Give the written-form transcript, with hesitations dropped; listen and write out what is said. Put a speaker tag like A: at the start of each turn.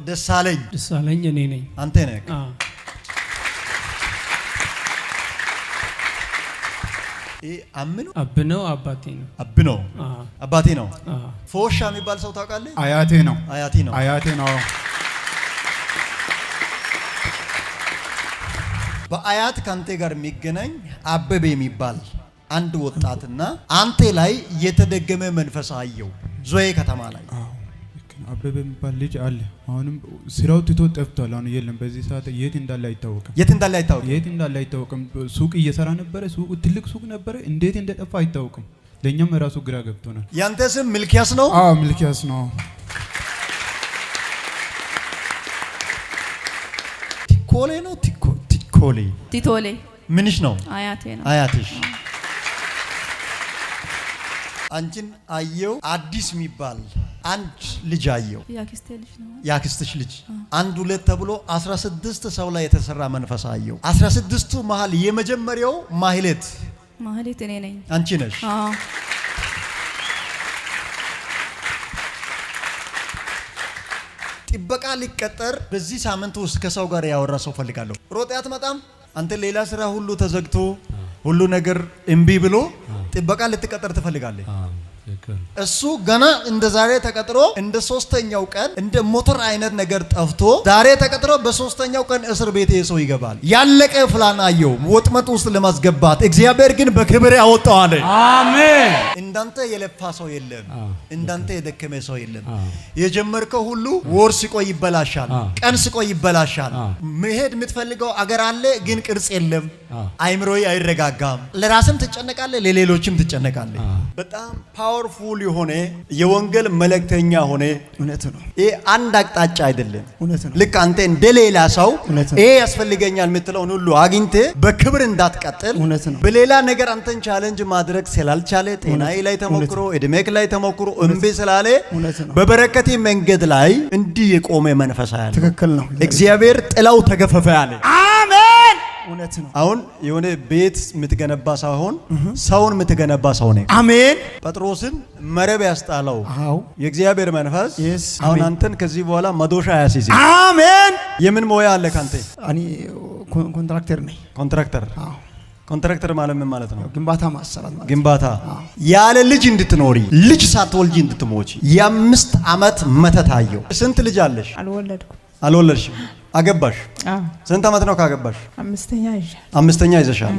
A: ደሳለኝ እኔ ነኝ።
B: አንተ ነህ?
A: አብነው አባቴ ነው።
B: አባቴ ነው። ፎሻ የሚባል ሰው ታውቃለህ?
C: አያቴ ነው።
B: በአያት ካንተ ጋር የሚገናኝ አበበ የሚባል አንድ ወጣትና አንተ ላይ የተደገመ መንፈስ አየው ዞዬ ከተማ ላይ።
C: አበበ የሚባል ልጅ አለ። አሁንም ስራው ትቶ ጠፍቷል። አሁን የለም። በዚህ ሰዓት የት እንዳለ አይታወቅም። ሱቅ እየሰራ ነበር። ሱቁ ትልቅ ሱቅ ነበር። እንዴት እንደጠፋ አይታወቅም። ለኛም ራሱ ግራ ገብቶናል።
B: ያንተ ስም ሚልኪያስ ነው?
C: አዎ ሚልኪያስ ነው።
B: ቲቶሌ ምንሽ ነው?
D: አያቴ ነው።
B: አያትሽ? አንቺን አየው። አዲስ የሚባል አንድ ልጅ አየው። ያክስትሽ ልጅ አንድ ሁለት ተብሎ 16 ሰው ላይ የተሰራ መንፈስ አየው። 16ቱ መሃል የመጀመሪያው ማህሌት
D: እኔ ነኝ።
B: አንቺ ነሽ? ጥበቃ ሊቀጠር በዚህ ሳምንት ውስጥ ከሰው ጋር ያወራ ሰው ፈልጋለሁ። ሮጥ አትመጣም? አንተ ሌላ ስራ ሁሉ ተዘግቶ ሁሉ ነገር እምቢ ብሎ ጥበቃ ልትቀጠር ትፈልጋለህ? እሱ ገና እንደ ዛሬ ተቀጥሮ እንደ ሶስተኛው ቀን እንደ ሞተር አይነት ነገር ጠፍቶ ዛሬ ተቀጥሮ በሶስተኛው ቀን እስር ቤት ሰው ይገባል። ያለቀ ፍላን አየው ወጥመጥ ውስጥ ለማስገባት እግዚአብሔር ግን በክብር ያወጣው አለ።
A: አሜን።
B: እንዳንተ የለፋ ሰው የለም። እንዳንተ የደከመ ሰው የለም። የጀመርከው ሁሉ ወር ሲቆይ ይበላሻል፣ ቀን ሲቆይ ይበላሻል። መሄድ የምትፈልገው አገር አለ ግን ቅርጽ የለም። አይምሮይ አይረጋጋም። ለራስም ትጨነቃለህ፣ ለሌሎችም ትጨነቃለህ። በጣም ፓወርፉል የሆነ የወንጌል መልእክተኛ ሆነ።
C: እውነት ነው።
B: ይሄ አንድ አቅጣጫ አይደለም።
C: እውነት ነው።
B: ልክ አንተ እንደሌላ ሰው ይሄ ያስፈልገኛል የምትለውን ሁሉ አግኝተ በክብር እንዳትቀጥል በሌላ ነገር አንተን ቻሌንጅ ማድረግ ስላልቻለ ጤናዬ ላይ ተሞክሮ እድሜክ ላይ ተሞክሮ እምቢ ስላለ በበረከቴ መንገድ ላይ እንዲህ የቆመ መንፈስ ያለ
C: ትክክል ነው።
B: እግዚአብሔር ጥላው ተገፈፈ ያለ።
C: አሜን። እውነት ነው።
B: አሁን የሆነ ቤት የምትገነባ ሳይሆን ሰውን የምትገነባ ሰው ነህ።
C: አሜን።
B: ጴጥሮስን መረብ ያስጣለው የእግዚአብሔር መንፈስ አሁን አንተን ከዚህ በኋላ መዶሻ ያሲዝ።
C: አሜን።
B: የምን ሞያ አለ ካንተ?
C: እኔ ኮንትራክተር ነኝ።
B: ኮንትራክተር ማለት ምን ማለት ነው?
C: ግንባታ ማሰራት ማለት።
B: ግንባታ ያለ ልጅ እንድትኖሪ ልጅ ሳትወልጂ እንድትሞቺ የ5 ዓመት መተት አየው። ስንት ልጅ አለሽ?
D: አልወለድኩም።
B: አገባሽ? ስንት ዓመት ነው ካገባሽ?
D: 5ኛ ይዘሻል።
B: 5ኛ ይዘሻል።